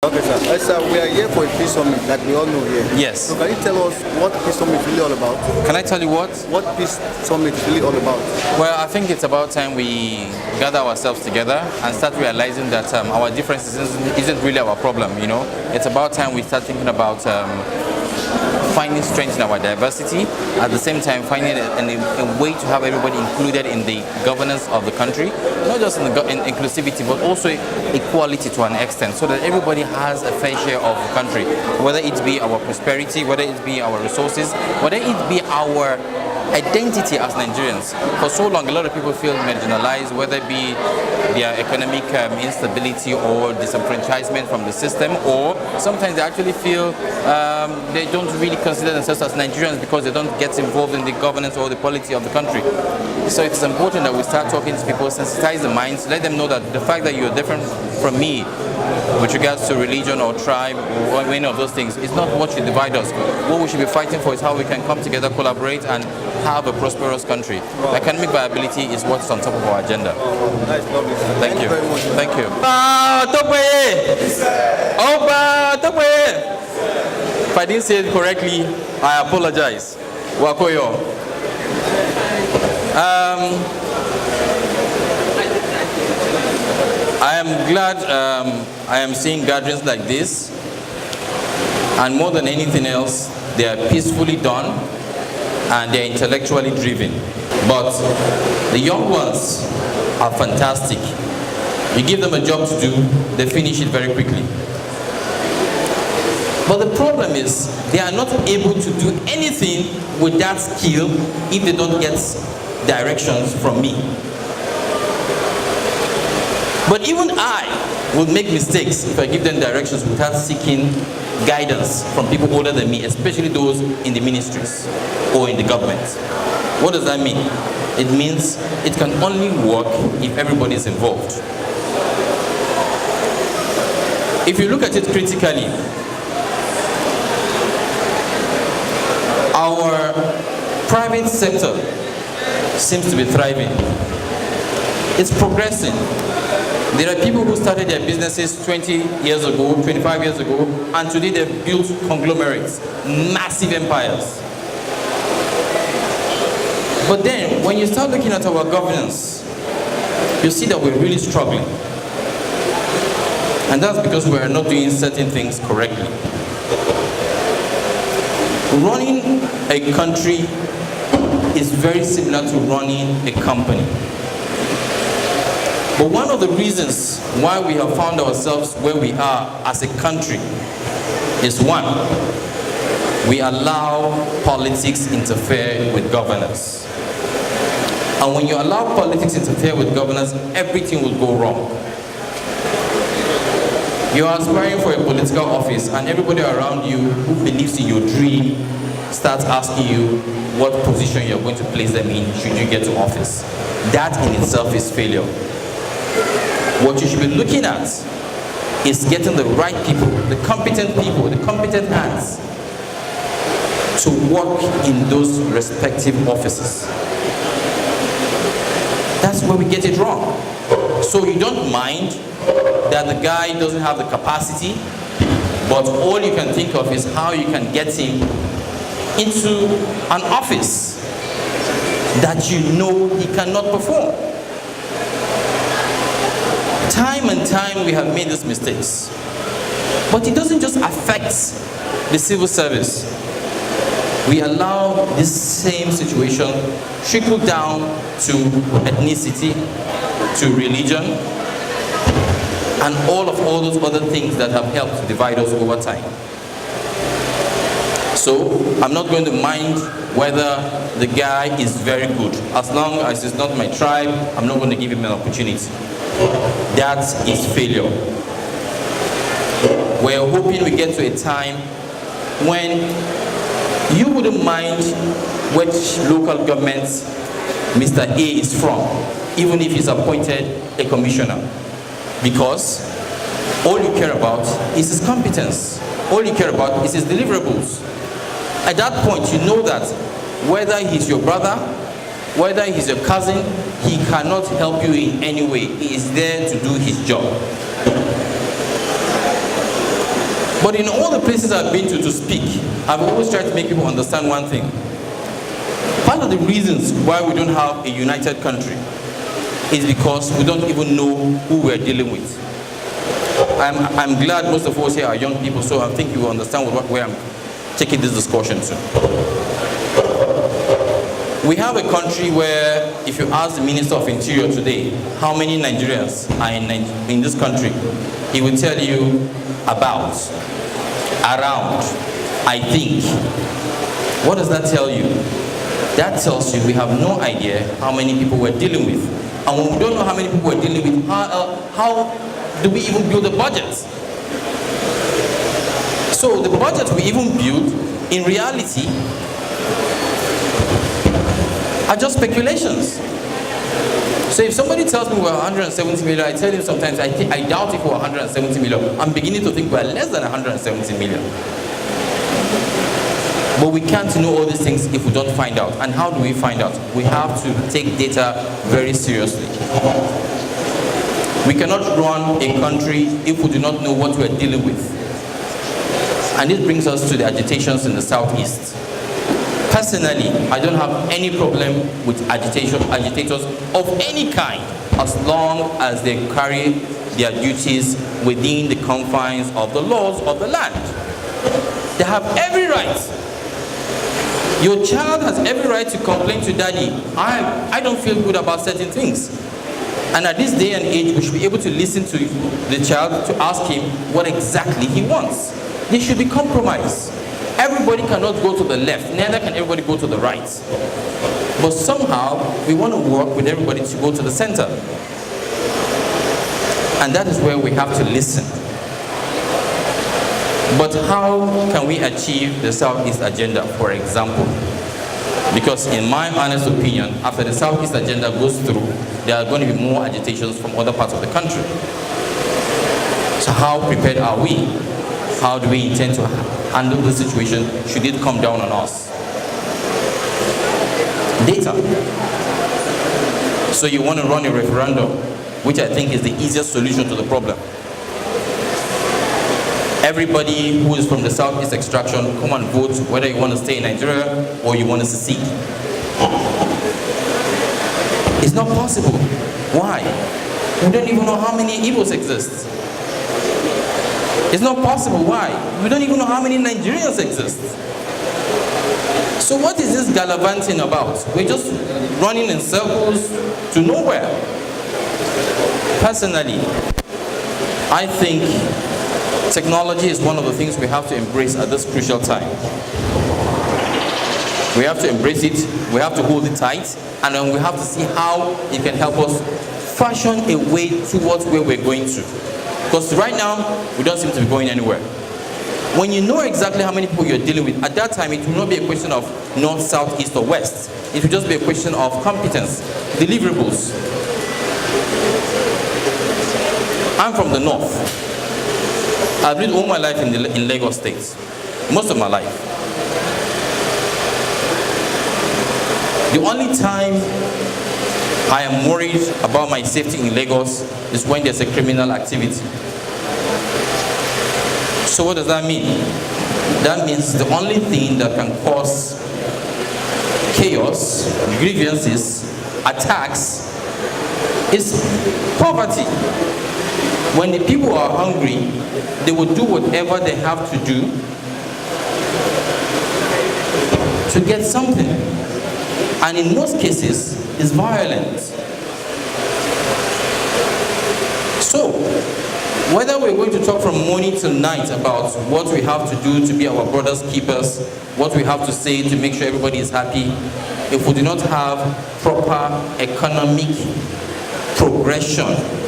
Okay, sir. Sir, we are here for a peace summit, like we all know here. Yes. So can you tell us what peace summit is really all about? Can I tell you what? What peace summit is really all about? Well, I think it's about time we gather ourselves together and start realizing that our differences isn't really our problem, you know. It's about time we start thinking about finding strength in our diversity, at the same time finding a way to have everybody included in the governance of the country, not just in inclusivity, but also equality to an extent, so that everybody has a fair share of the country, whether it be our prosperity, whether it be our resources, whether it be our identity as Nigerians. For so long, a lot of people feel marginalized, whether it be their economic instability or disenfranchisement from the system, or sometimes they actually feel they don't really consider themselves as Nigerians because they don't get involved in the governance or the polity of the country. So it's important that we start talking to people, sensitize the minds, let them know that the fact that you're different from me with regards to religion or tribe or any of those things is not what should divide us. What we should be fighting for is how we can come together, collaborate, and have a prosperous country. Wow. Economic viability is what's on top of our agenda. That's lovely. Thank you. Very much. Thank you. If I didn't say it correctly, I apologize. Wakoyo. I am glad I am seeing gatherings like this, and more than anything else, they are peacefully done and they are intellectually driven. But the young ones are fantastic. You give them a job to do, they finish it very quickly. But the problem is, they are not able to do anything with that skill if they don't get directions from me. But even I will make mistakes if I give them directions without seeking guidance from people older than me, especially those in the ministries or in the government. What does that mean? It means it can only work if everybody is involved. If you look at it critically, our private sector seems to be thriving. It's progressing. There are people who started their businesses 20 years ago, 25 years ago, and today they've built conglomerates, massive empires. But then, when you start looking at our governance, you see that we're really struggling. And that's because we are not doing certain things correctly. Running a country is very similar to running a company. But one of the reasons why we have found ourselves where we are as a country is, one, we allow politics interfere with governance. And when you allow politics interfere with governance, everything will go wrong. You are aspiring for a political office, and everybody around you who believes in your dream starts asking you what position you're going to place them in should you get to office. That in itself is failure. What you should be looking at is getting the right people, the competent hands to work in those respective offices. That's where we get it wrong. So you don't mind that the guy doesn't have the capacity, but all you can think of is how you can get him into an office that you know he cannot perform. Time and time we have made these mistakes. But it doesn't just affect the civil service. We allow this same situation trickle down to ethnicity, to religion, and all those other things that have helped divide us over time. So I'm not going to mind whether the guy is very good. As long as it's not my tribe, I'm not going to give him an opportunity. That is failure. We're hoping we get to a time when you wouldn't mind which local government Mr. A is from, even if he's appointed a commissioner. Because all you care about is his competence. All you care about is his deliverables. At that point, you know that whether he's your brother, whether he's your cousin, he cannot help you in any way. He is there to do his job. But in all the places I've been to speak, I've always tried to make people understand one thing. Part of the reasons why we don't have a united country is because we don't even know who we're dealing with. I'm glad most of us here are young people, so I think you will understand where I'm taking this discussion to. We have a country where, if you ask the Minister of Interior today, how many Nigerians are in this country, he will tell you about, around, I think. What does that tell you? That tells you we have no idea how many people we're dealing with. And when we don't know how many people we're dealing with, how do we even build a budget? So the budget we even build, in reality, are just speculations. So if somebody tells me we're 170 million, I tell him sometimes I doubt if we're 170 million. I'm beginning to think we're less than 170 million. But we can't know all these things if we don't find out. And how do we find out? We have to take data very seriously. We cannot run a country if we do not know what we're dealing with. And this brings us to the agitations in the southeast. Personally, I don't have any problem with agitators of any kind, as long as they carry their duties within the confines of the laws of the land. They have every right. Your child has every right to complain to daddy, I don't feel good about certain things. And at this day and age, we should be able to listen to the child to ask him what exactly he wants. There should be compromise. Everybody cannot go to the left, neither can everybody go to the right. But somehow, we want to work with everybody to go to the center. And that is where we have to listen. But how can we achieve the Southeast agenda, for example? Because in my honest opinion, after the Southeast agenda goes through, there are going to be more agitations from other parts of the country. So how prepared are we? How do we intend to handle the situation should it come down on us? Data. So you want to run a referendum, which I think is the easiest solution to the problem. Everybody who is from the Southeast extraction, come and vote whether you want to stay in Nigeria or you want to secede. It's not possible. Why? We don't even know how many Igbos exist. It's not possible. Why? We don't even know how many Nigerians exist. So what is this gallivanting about? We're just running in circles to nowhere. Personally, I think technology is one of the things we have to embrace at this crucial time. We have to embrace it, we have to hold it tight, and then we have to see how it can help us fashion a way towards where we're going to. Because right now, we don't seem to be going anywhere. When you know exactly how many people you're dealing with, at that time it will not be a question of north, south, east, or west. It will just be a question of competence, deliverables. I'm from the north. I've lived all my life in Edo State, most of my life. The only time I am worried about my safety in Lagos is when there's a criminal activity. So what does that mean? That means the only thing that can cause chaos, grievances, attacks is poverty. When the people are hungry, they will do whatever they have to do to get something. And in most cases, it's violent. So, whether we're going to talk from morning till night about what we have to do to be our brother's keepers, what we have to say to make sure everybody is happy, if we do not have proper economic progression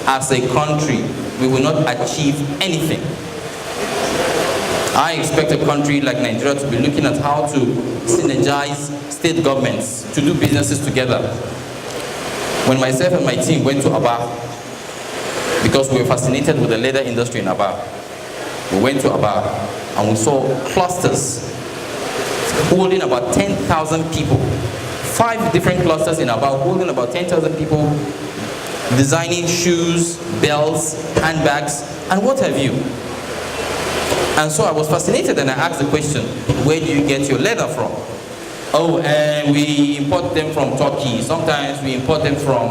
as a country, we will not achieve anything. I expect a country like Nigeria to be looking at how to synergize state governments to do businesses together. When myself and my team went to Aba, because we were fascinated with the leather industry in Aba, we went to Aba and we saw clusters holding about 10,000 people. 5 different clusters in Aba holding about 10,000 people, designing shoes, belts, handbags, and what have you. And so I was fascinated and I asked the question, where do you get your leather from? Oh, and we import them from Turkey. Sometimes we import them from...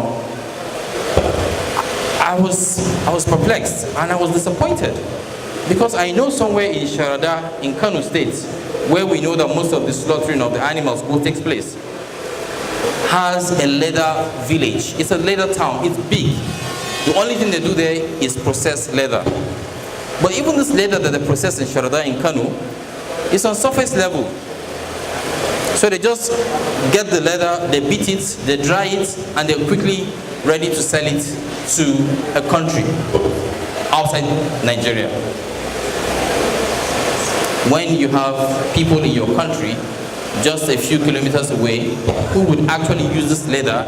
I was perplexed and I was disappointed, because I know somewhere in Sharada, in Kano State, where we know that most of the slaughtering of the animals takes place, has a leather village. It's a leather town. It's big. The only thing they do there is process leather. But even this leather that they process in Sharada, in Kano, is on surface level. So they just get the leather, they beat it, they dry it, and they're quickly ready to sell it to a country outside Nigeria. When you have people in your country just a few kilometers away who would actually use this leather,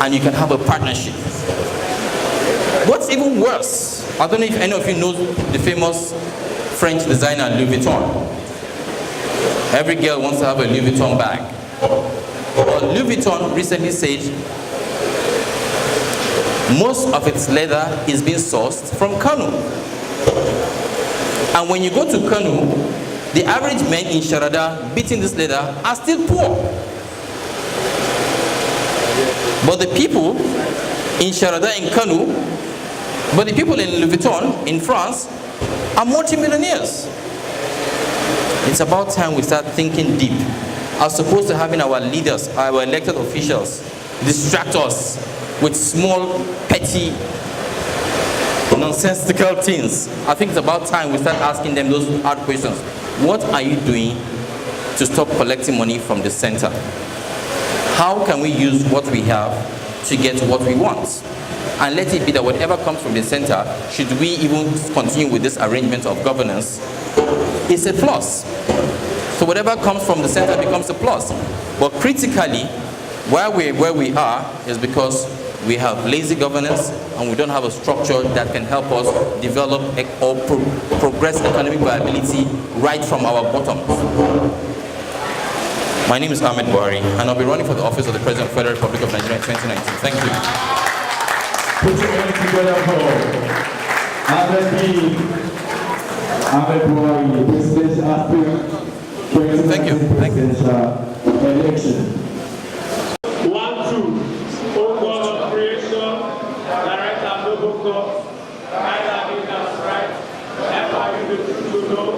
and you can have a partnership. What's even worse, I don't know if any of you know the famous French designer Louis Vuitton. Every girl wants to have a Louis Vuitton bag. But Louis Vuitton recently said most of its leather is being sourced from Kano. And when you go to Kano, the average men in Sharada beating this leather are still poor. But the people in Sharada, in Kano, but the people in Louis Vuitton, in France, are multimillionaires. It's about time we start thinking deep, as opposed to having our leaders, our elected officials, distract us with small, petty, nonsensical things. I think it's about time we start asking them those hard questions. What are you doing to stop collecting money from the center? How can we use what we have to get what we want? And let it be that whatever comes from the center, should we even continue with this arrangement of governance, it's a plus. So whatever comes from the center becomes a plus. But critically, where we are is because we have lazy governance and we don't have a structure that can help us develop or progress economic viability right from our bottom. My name is Ahmed Buhari, and I'll be running for the office of the President of the Federal Republic of Nigeria in 2019. Thank you. Put your hands together for Ahmed Buhari, presidential aspirant, 2019 presidential election. 1, 2. O God of creation, direct our noble cause, guide our leaders right, help our youth to know,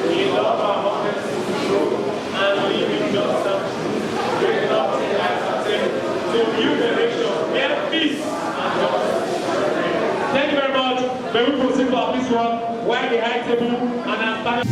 in love our mountains to grow, and live in justice, bring up to life to build a nation, where peace and justice. Thank you very much. May we proceed to our peace run, while the high table and our